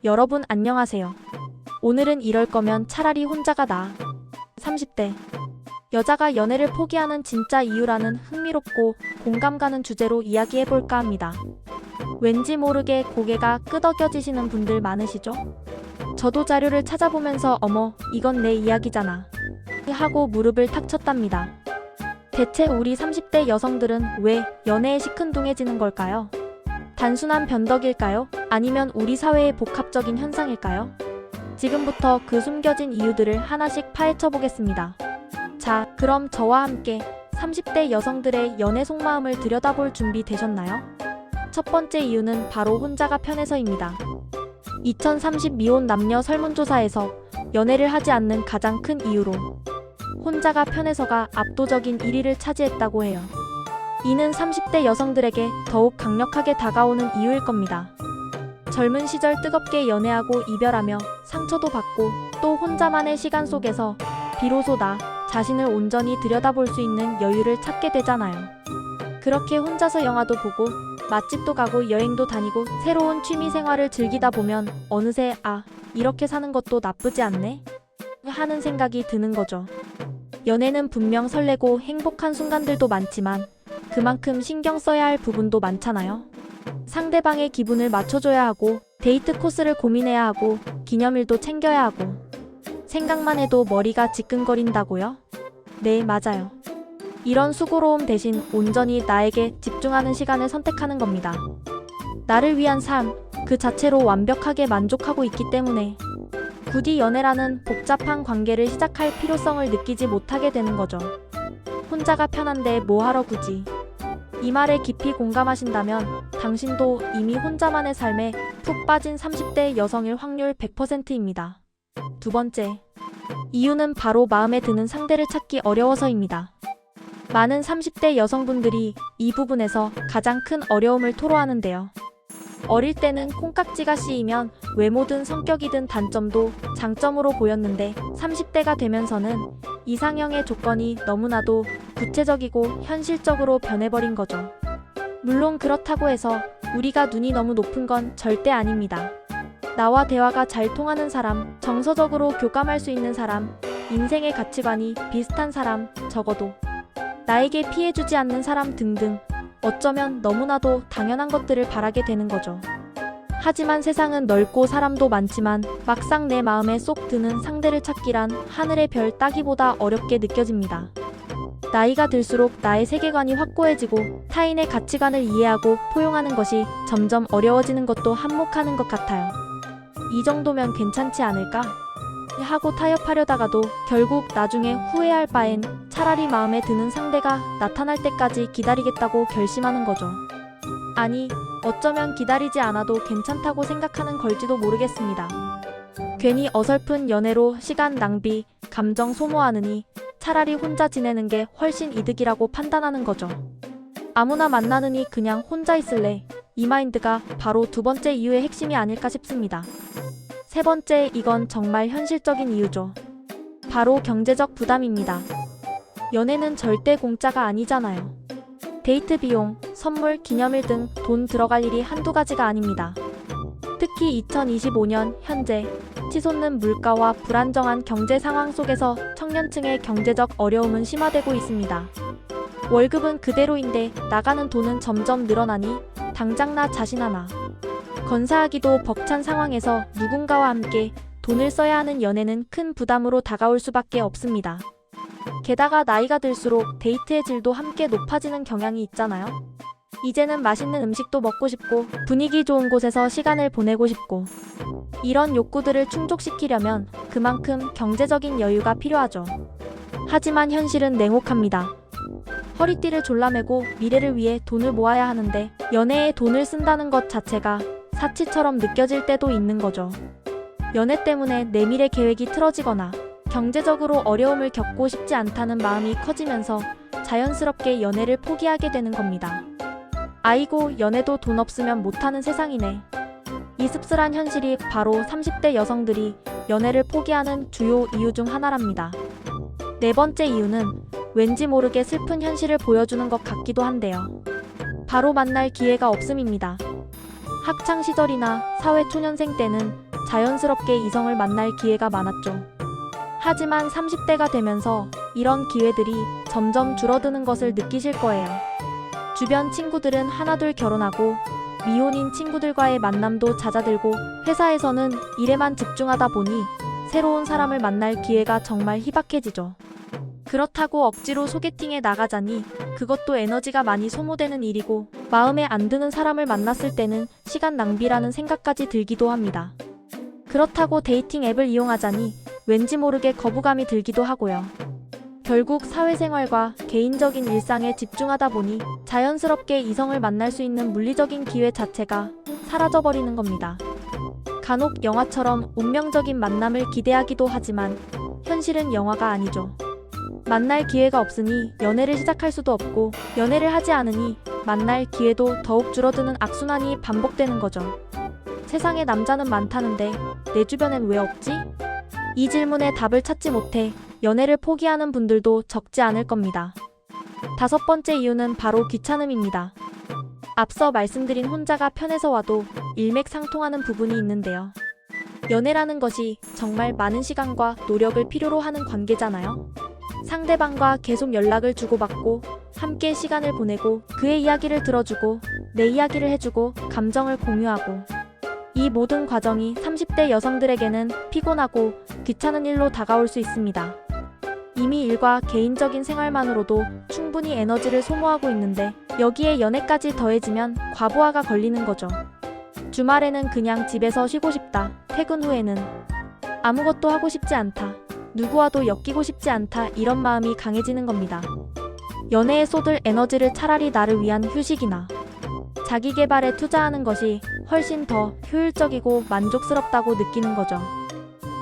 여러분 안녕하세요. 오늘은 이럴 거면 차라리 혼자가 나아. 30대. 여자가 연애를 포기하는 진짜 이유라는 흥미롭고 공감 가는 주제로 이야기해볼까 합니다. 왠지 모르게 고개가 끄덕여지시는 분들 많으시죠? 저도 자료를 찾아보면서 어머, 이건 내 이야기잖아 하고 무릎을 탁 쳤답니다. 대체 우리 30대 여성들은 왜 연애에 시큰둥해지는 걸까요? 단순한 변덕일까요? 아니면 우리 사회의 복합적인 현상일까요? 지금부터 그 숨겨진 이유들을 하나씩 파헤쳐 보겠습니다. 자, 그럼 저와 함께 30대 여성들의 연애 속마음을 들여다볼 준비 되셨나요? 첫 번째 이유는 바로 혼자가 편해서입니다. 2030 미혼 남녀 설문조사에서 연애를 하지 않는 가장 큰 이유로 혼자가 편해서가 압도적인 1위를 차지했다고 해요. 이는 30대 여성들에게 더욱 강력하게 다가오는 이유일 겁니다. 젊은 시절 뜨겁게 연애하고 이별하며 상처도 받고 또 혼자만의 시간 속에서 비로소 나 자신을 온전히 들여다볼 수 있는 여유를 찾게 되잖아요. 그렇게 혼자서 영화도 보고 맛집도 가고 여행도 다니고 새로운 취미 생활을 즐기다 보면 어느새 이렇게 사는 것도 나쁘지 않네? 하는 생각이 드는 거죠. 연애는 분명 설레고 행복한 순간들도 많지만 그만큼 신경 써야 할 부분도 많잖아요. 상대방의 기분을 맞춰줘야 하고 데이트 코스를 고민해야 하고 기념일도 챙겨야 하고 생각만 해도 머리가 지끈거린다고요? 네, 맞아요. 이런 수고로움 대신 온전히 나에게 집중하는 시간을 선택하는 겁니다. 나를 위한 삶, 그 자체로 완벽하게 만족하고 있기 때문에 부디 연애라는 복잡한 관계를 시작할 필요성을 느끼지 못하게 되는 거죠. 혼자가 편한데 뭐하러 굳이. 이 말에 깊이 공감하신다면 당신도 이미 혼자만의 삶에 푹 빠진 30대 여성일 확률 100%입니다. 두 번째, 이유는 바로 마음에 드는 상대를 찾기 어려워서입니다. 많은 30대 여성분들이 이 부분에서 가장 큰 어려움을 토로하는데요. 어릴 때는 콩깍지가 씌이면 외모든 성격이든 단점도 장점으로 보였는데 30대가 되면서는 이상형의 조건이 너무나도 구체적이고 현실적으로 변해버린 거죠. 물론 그렇다고 해서 우리가 눈이 너무 높은 건 절대 아닙니다. 나와 대화가 잘 통하는 사람, 정서적으로 교감할 수 있는 사람, 인생의 가치관이 비슷한 사람, 적어도 나에게 피해주지 않는 사람 등등 어쩌면 너무나도 당연한 것들을 바라게 되는 거죠. 하지만 세상은 넓고 사람도 많지만 막상 내 마음에 쏙 드는 상대를 찾기란 하늘의 별 따기보다 어렵게 느껴집니다. 나이가 들수록 나의 세계관이 확고해지고 타인의 가치관을 이해하고 포용하는 것이 점점 어려워지는 것도 한몫하는 것 같아요. 이 정도면 괜찮지 않을까? 하고 타협하려다가도 결국 나중에 후회할 바엔 차라리 마음에 드는 상대가 나타날 때까지 기다리겠다고 결심하는 거죠. 아니, 어쩌면 기다리지 않아도 괜찮다고 생각하는 걸지도 모르겠습니다. 괜히 어설픈 연애로 시간 낭비, 감정 소모하느니 차라리 혼자 지내는 게 훨씬 이득이라고 판단하는 거죠. 아무나 만나느니 그냥 혼자 있을래. 이 마인드가 바로 두 번째 이유의 핵심이 아닐까 싶습니다. 세 번째, 이건 정말 현실적인 이유죠. 바로 경제적 부담입니다. 연애는 절대 공짜가 아니잖아요. 데이트 비용, 선물, 기념일 등 돈 들어갈 일이 한두 가지가 아닙니다. 특히 2025년 현재 치솟는 물가와 불안정한 경제 상황 속에서 청년층의 경제적 어려움은 심화되고 있습니다. 월급은 그대로인데 나가는 돈은 점점 늘어나니 당장 나 자신 하나 건사하기도 벅찬 상황에서 누군가와 함께 돈을 써야 하는 연애는 큰 부담으로 다가올 수밖에 없습니다. 게다가 나이가 들수록 데이트의 질도 함께 높아지는 경향이 있잖아요. 이제는 맛있는 음식도 먹고 싶고 분위기 좋은 곳에서 시간을 보내고 싶고 이런 욕구들을 충족시키려면 그만큼 경제적인 여유가 필요하죠. 하지만 현실은 냉혹합니다. 허리띠를 졸라매고 미래를 위해 돈을 모아야 하는데 연애에 돈을 쓴다는 것 자체가 사치처럼 느껴질 때도 있는 거죠. 연애 때문에 내 미래 계획이 틀어지거나 경제적으로 어려움을 겪고 싶지 않다는 마음이 커지면서 자연스럽게 연애를 포기하게 되는 겁니다. 아이고, 연애도 돈 없으면 못하는 세상이네. 이 씁쓸한 현실이 바로 30대 여성들이 연애를 포기하는 주요 이유 중 하나랍니다. 네 번째 이유는 왠지 모르게 슬픈 현실을 보여주는 것 같기도 한데요. 바로 만날 기회가 없음입니다. 학창 시절이나 사회 초년생 때는 자연스럽게 이성을 만날 기회가 많았죠. 하지만 30대가 되면서 이런 기회들이 점점 줄어드는 것을 느끼실 거예요. 주변 친구들은 하나둘 결혼하고 미혼인 친구들과의 만남도 잦아들고 회사에서는 일에만 집중하다 보니 새로운 사람을 만날 기회가 정말 희박해지죠. 그렇다고 억지로 소개팅에 나가자니 그것도 에너지가 많이 소모되는 일이고 마음에 안 드는 사람을 만났을 때는 시간 낭비라는 생각까지 들기도 합니다. 그렇다고 데이팅 앱을 이용하자니 왠지 모르게 거부감이 들기도 하고요. 결국 사회생활과 개인적인 일상에 집중하다 보니 자연스럽게 이성을 만날 수 있는 물리적인 기회 자체가 사라져버리는 겁니다. 간혹 영화처럼 운명적인 만남을 기대하기도 하지만 현실은 영화가 아니죠. 만날 기회가 없으니 연애를 시작할 수도 없고 연애를 하지 않으니 만날 기회도 더욱 줄어드는 악순환이 반복되는 거죠. 세상에 남자는 많다는데 내 주변엔 왜 없지? 이 질문에 답을 찾지 못해 연애를 포기하는 분들도 적지 않을 겁니다. 5번째 이유는 바로 귀찮음입니다. 앞서 말씀드린 혼자가 편해서 와도 일맥상통하는 부분이 있는데요. 연애라는 것이 정말 많은 시간과 노력을 필요로 하는 관계잖아요. 상대방과 계속 연락을 주고받고 함께 시간을 보내고 그의 이야기를 들어주고 내 이야기를 해주고 감정을 공유하고 이 모든 과정이 30대 여성들에게는 피곤하고 귀찮은 일로 다가올 수 있습니다. 이미 일과 개인적인 생활만으로도 충분히 에너지를 소모하고 있는데 여기에 연애까지 더해지면 과부하가 걸리는 거죠. 주말에는 그냥 집에서 쉬고 싶다. 퇴근 후에는 아무것도 하고 싶지 않다. 누구와도 엮이고 싶지 않다. 이런 마음이 강해지는 겁니다. 연애에 쏟을 에너지를 차라리 나를 위한 휴식이나 자기 개발에 투자하는 것이 훨씬 더 효율적이고 만족스럽다고 느끼는 거죠.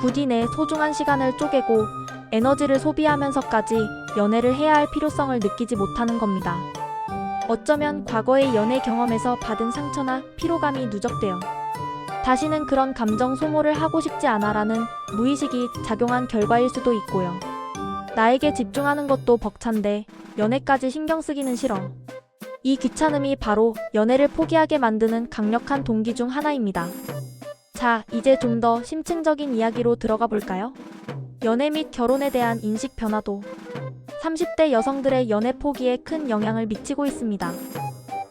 굳이 내 소중한 시간을 쪼개고 에너지를 소비하면서까지 연애를 해야 할 필요성을 느끼지 못하는 겁니다. 어쩌면 과거의 연애 경험에서 받은 상처나 피로감이 누적되어 다시는 그런 감정 소모를 하고 싶지 않아라는 무의식이 작용한 결과일 수도 있고요. 나에게 집중하는 것도 벅찬데 연애까지 신경 쓰기는 싫어. 이 귀찮음이 바로 연애를 포기하게 만드는 강력한 동기 중 하나입니다. 자, 이제 좀 더 심층적인 이야기로 들어가 볼까요? 연애 및 결혼에 대한 인식 변화도 30대 여성들의 연애 포기에 큰 영향을 미치고 있습니다.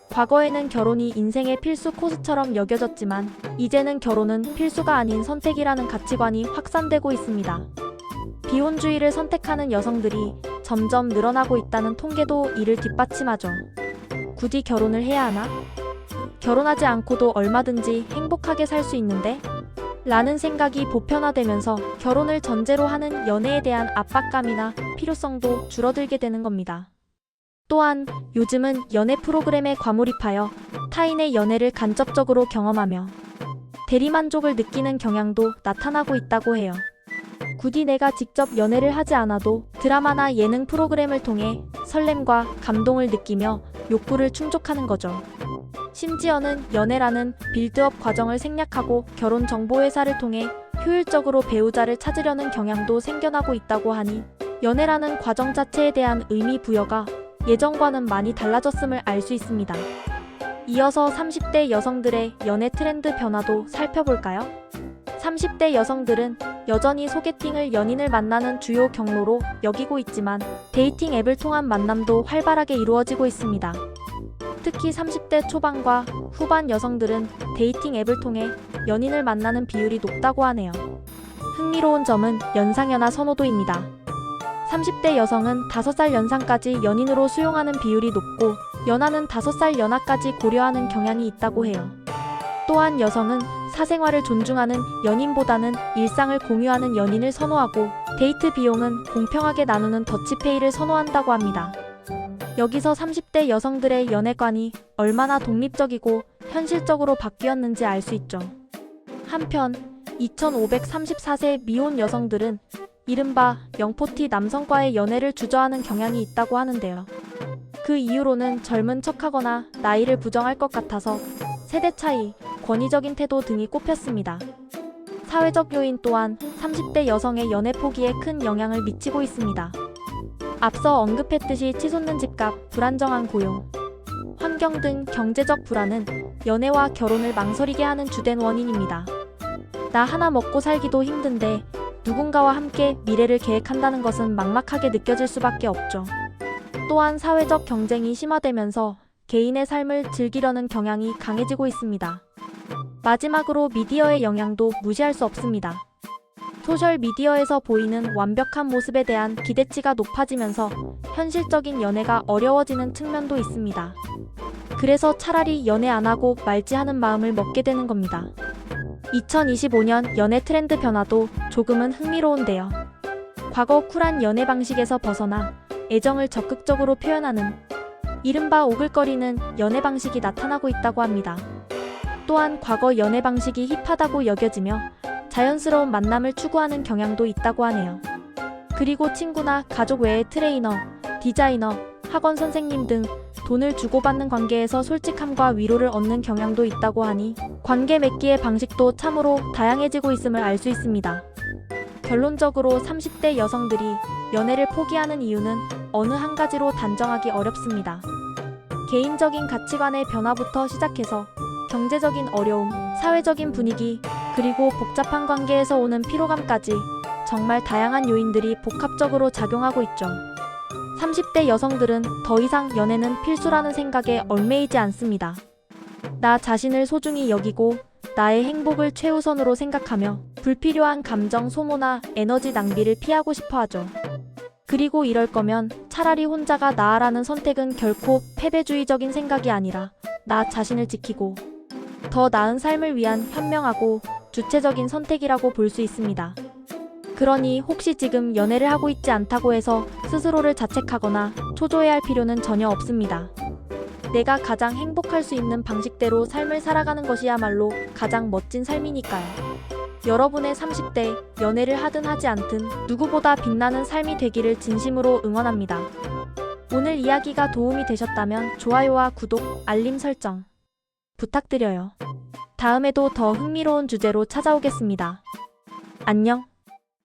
과거에는 결혼이 인생의 필수 코스처럼 여겨졌지만 이제는 결혼은 필수가 아닌 선택이라는 가치관이 확산되고 있습니다. 비혼주의를 선택하는 여성들이 점점 늘어나고 있다는 통계도 이를 뒷받침하죠. 굳이 결혼을 해야 하나? 결혼하지 않고도 얼마든지 행복하게 살 수 있는데? 라는 생각이 보편화되면서 결혼을 전제로 하는 연애에 대한 압박감이나 필요성도 줄어들게 되는 겁니다. 또한 요즘은 연애 프로그램에 과몰입하여 타인의 연애를 간접적으로 경험하며 대리만족을 느끼는 경향도 나타나고 있다고 해요. 굳이 내가 직접 연애를 하지 않아도 드라마나 예능 프로그램을 통해 설렘과 감동을 느끼며 욕구를 충족하는 거죠. 심지어는 연애라는 빌드업 과정을 생략하고 결혼 정보회사를 통해 효율적으로 배우자를 찾으려는 경향도 생겨나고 있다고 하니 연애라는 과정 자체에 대한 의미 부여가 예전과는 많이 달라졌음을 알 수 있습니다. 이어서 30대 여성들의 연애 트렌드 변화도 살펴볼까요? 30대 여성들은 여전히 소개팅을 연인을 만나는 주요 경로로 여기고 있지만 데이팅 앱을 통한 만남도 활발하게 이루어지고 있습니다. 특히 30대 초반과 후반 여성들은 데이팅 앱을 통해 연인을 만나는 비율이 높다고 하네요. 흥미로운 점은 연상연하 선호도입니다. 30대 여성은 5살 연상까지 연인으로 수용하는 비율이 높고 연하는 5살 연하까지 고려하는 경향이 있다고 해요. 또한 여성은 사생활을 존중하는 연인보다는 일상을 공유하는 연인을 선호하고 데이트 비용은 공평하게 나누는 더치페이를 선호한다고 합니다. 여기서 30대 여성들의 연애관이 얼마나 독립적이고 현실적으로 바뀌었는지 알 수 있죠. 한편 2534세 미혼 여성들은 이른바 영포티 남성과의 연애를 주저하는 경향이 있다고 하는데요. 그 이유로는 젊은 척하거나 나이를 부정할 것 같아서 세대 차이, 권위적인 태도 등이 꼽혔습니다. 사회적 요인 또한 30대 여성의 연애 포기에 큰 영향을 미치고 있습니다. 앞서 언급했듯이 치솟는 집값, 불안정한 고용, 환경 등 경제적 불안은 연애와 결혼을 망설이게 하는 주된 원인입니다. 나 하나 먹고 살기도 힘든데 누군가와 함께 미래를 계획한다는 것은 막막하게 느껴질 수밖에 없죠. 또한 사회적 경쟁이 심화되면서 개인의 삶을 즐기려는 경향이 강해지고 있습니다. 마지막으로 미디어의 영향도 무시할 수 없습니다. 소셜미디어에서 보이는 완벽한 모습에 대한 기대치가 높아지면서 현실적인 연애가 어려워지는 측면도 있습니다. 그래서 차라리 연애 안 하고 말지 하는 마음을 먹게 되는 겁니다. 2025년 연애 트렌드 변화도 조금은 흥미로운데요. 과거 쿨한 연애 방식에서 벗어나 애정을 적극적으로 표현하는 이른바 오글거리는 연애 방식이 나타나고 있다고 합니다. 또한 과거 연애 방식이 힙하다고 여겨지며 자연스러운 만남을 추구하는 경향도 있다고 하네요. 그리고 친구나 가족 외에 트레이너, 디자이너, 학원 선생님 등 돈을 주고받는 관계에서 솔직함과 위로를 얻는 경향도 있다고 하니 관계 맺기의 방식도 참으로 다양해지고 있음을 알 수 있습니다. 결론적으로 30대 여성들이 연애를 포기하는 이유는 어느 한 가지로 단정하기 어렵습니다. 개인적인 가치관의 변화부터 시작해서 경제적인 어려움, 사회적인 분위기, 그리고 복잡한 관계에서 오는 피로감까지 정말 다양한 요인들이 복합적으로 작용하고 있죠. 30대 여성들은 더 이상 연애는 필수라는 생각에 얽매이지 않습니다. 나 자신을 소중히 여기고 나의 행복을 최우선으로 생각하며 불필요한 감정 소모나 에너지 낭비를 피하고 싶어 하죠. 그리고 이럴 거면 차라리 혼자가 나아라는 선택은 결코 패배주의적인 생각이 아니라 나 자신을 지키고 더 나은 삶을 위한 현명하고 주체적인 선택이라고 볼 수 있습니다. 그러니 혹시 지금 연애를 하고 있지 않다고 해서 스스로를 자책하거나 초조해할 필요는 전혀 없습니다. 내가 가장 행복할 수 있는 방식대로 삶을 살아가는 것이야말로 가장 멋진 삶이니까요. 여러분의 30대 연애를 하든 하지 않든 누구보다 빛나는 삶이 되기를 진심으로 응원합니다. 오늘 이야기가 도움이 되셨다면 좋아요와 구독, 알림 설정 부탁드려요. 다음에도 더 흥미로운 주제로 찾아오겠습니다. 안녕.